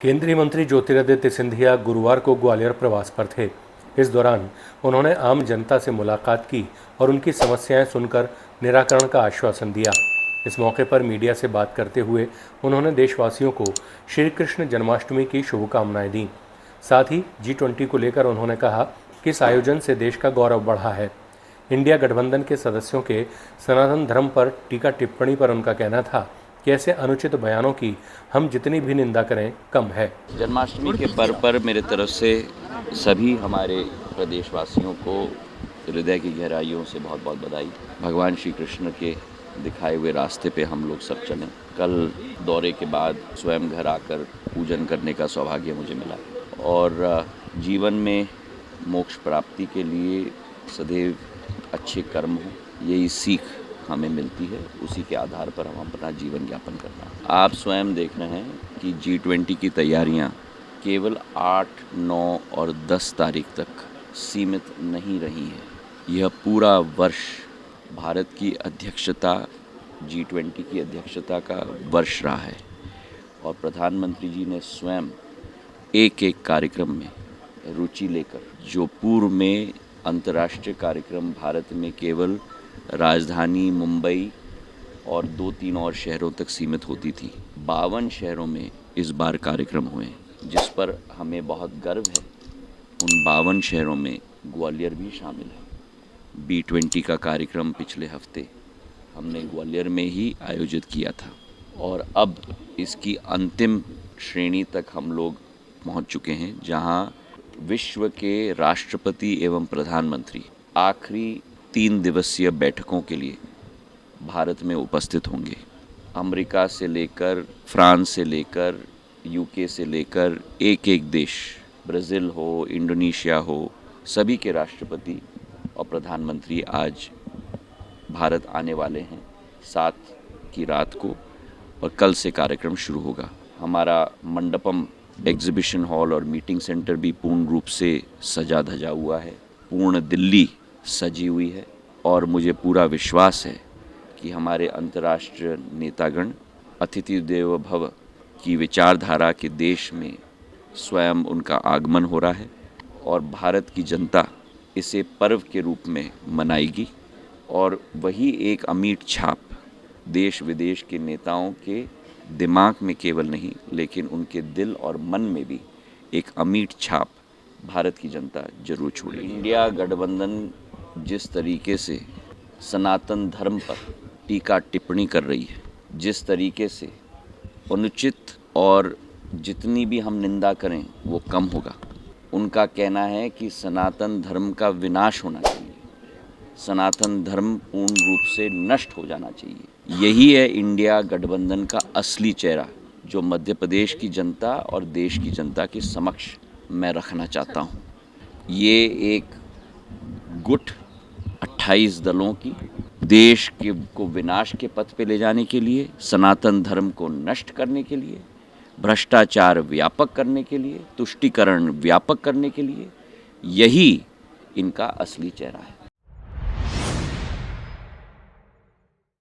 केंद्रीय मंत्री ज्योतिरादित्य सिंधिया गुरुवार को ग्वालियर प्रवास पर थे। इस दौरान उन्होंने आम जनता से मुलाकात की और उनकी समस्याएं सुनकर निराकरण का आश्वासन दिया। इस मौके पर मीडिया से बात करते हुए उन्होंने देशवासियों को श्री कृष्ण जन्माष्टमी की शुभकामनाएं दी। साथ ही G20 को लेकर उन्होंने कहा कि इस आयोजन से देश का गौरव बढ़ा है। इंडिया गठबंधन के सदस्यों के सनातन धर्म पर टीका टिप्पणी पर उनका कहना था कि ऐसे अनुचित बयानों की हम जितनी भी निंदा करें कम है। जन्माष्टमी के पर्व पर मेरे तरफ से सभी हमारे प्रदेशवासियों को हृदय की गहराइयों से बहुत बहुत बधाई। भगवान श्री कृष्ण के दिखाए हुए रास्ते पे हम लोग सब चलें। कल दौरे के बाद स्वयं घर आकर पूजन करने का सौभाग्य मुझे मिला और जीवन में मोक्ष प्राप्ति के लिए सदैव अच्छे कर्म हो, यही सीख हमें मिलती है। उसी के आधार पर हम अपना जीवन यापन करना है। आप स्वयं देख रहे हैं कि G20 की तैयारियां केवल 8, 9 और 10 तारीख तक सीमित नहीं रही हैं। यह पूरा वर्ष भारत की अध्यक्षता G20 की अध्यक्षता का वर्ष रहा है और प्रधानमंत्री जी ने स्वयं एक एक कार्यक्रम में रुचि लेकर, जो पूर्व में अंतर्राष्ट्रीय कार्यक्रम भारत में केवल राजधानी मुंबई और 2-3 और शहरों तक सीमित होती थी, 52 शहरों में इस बार कार्यक्रम हुए, जिस पर हमें बहुत गर्व है। उन 52 शहरों में ग्वालियर भी शामिल है। B20 का कार्यक्रम पिछले हफ्ते हमने ग्वालियर में ही आयोजित किया था और अब इसकी अंतिम श्रेणी तक हम लोग पहुंच चुके हैं, जहां विश्व के राष्ट्रपति एवं प्रधानमंत्री आखिरी 3 दिवसीय बैठकों के लिए भारत में उपस्थित होंगे। अमेरिका से लेकर, फ्रांस से लेकर, UK से लेकर एक एक देश, ब्राज़ील हो, इंडोनेशिया हो, सभी के राष्ट्रपति और प्रधानमंत्री आज भारत आने वाले हैं 7 की रात को और कल से कार्यक्रम शुरू होगा। हमारा मंडपम, एग्जीबिशन हॉल और मीटिंग सेंटर भी पूर्ण रूप से सजा धजा हुआ है। पूर्ण दिल्ली सजी हुई है और मुझे पूरा विश्वास है कि हमारे अंतर्राष्ट्रीय नेतागण अतिथि देवो भव की विचारधारा के देश में स्वयं उनका आगमन हो रहा है और भारत की जनता इसे पर्व के रूप में मनाएगी और वही एक अमिट छाप देश विदेश के नेताओं के दिमाग में केवल नहीं, लेकिन उनके दिल और मन में भी एक अमिट छाप भारत की जनता जरूर छोड़ेगी। इंडिया गठबंधन जिस तरीके से सनातन धर्म पर टीका टिप्पणी कर रही है, जिस तरीके से अनुचित और जितनी भी हम निंदा करें वो कम होगा। उनका कहना है कि सनातन धर्म का विनाश होना चाहिए, सनातन धर्म पूर्ण रूप से नष्ट हो जाना चाहिए। यही है इंडिया गठबंधन का असली चेहरा, जो मध्य प्रदेश की जनता और देश की जनता के समक्ष मैं रखना चाहता हूँ। ये एक गुट 28 दलों की देश के को विनाश के पथ पे ले जाने के लिए, सनातन धर्म को नष्ट करने के लिए, भ्रष्टाचार व्यापक करने के लिए, तुष्टीकरण व्यापक करने के लिए, यही इनका असली चेहरा है।